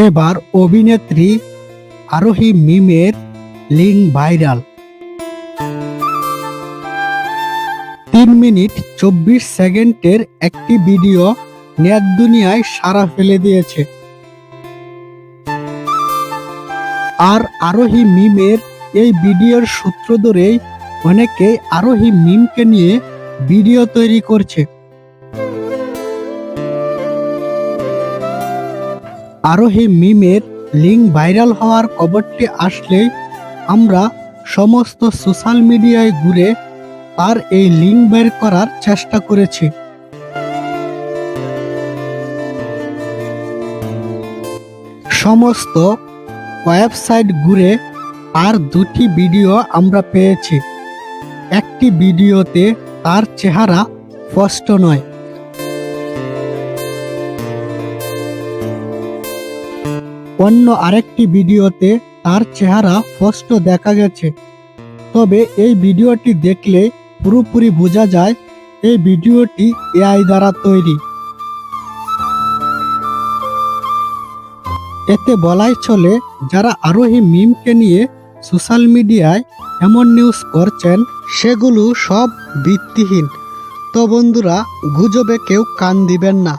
এবার অভিনেত্রী আরোহী মিমের লিঙ্ক ভাইরাল। 3 মিনিট 24 সেকেন্ডের একটি ভিডিও নেট দুনিয়ায় সাড়া ফেলে দিয়েছে। আর আরোহী মিমের এই ভিডিওর সূত্র ধরেই অনেকেই আরোহী মিমকে নিয়ে ভিডিও তৈরি করছে। আরোহী মিমের লিঙ্ক ভাইরাল হওয়ার খবরটি আসলেই আমরা সমস্ত সোশ্যাল মিডিয়ায় ঘুরে তার এই লিঙ্ক বের করার চেষ্টা করেছি। সমস্ত ওয়েবসাইট ঘুরে তার দুটি ভিডিও আমরা পেয়েছি। একটি ভিডিওতে তার চেহারা স্পষ্ট নয়, অন্য আরেকটি ভিডিওতে তার চেহারা স্পষ্ট দেখা গেছে। তবে এই ভিডিওটি দেখলে পুরোপুরি বোঝা যায় এই ভিডিওটি এআই দ্বারা তৈরি। এতে বলাই চলে, যারা আরোহী মিমকে নিয়ে সোশ্যাল মিডিয়ায় এমন নিউজ করছেন সেগুলো সব ভিত্তিহীন। তো বন্ধুরা, গুজবে কেউ কান দিবেন না।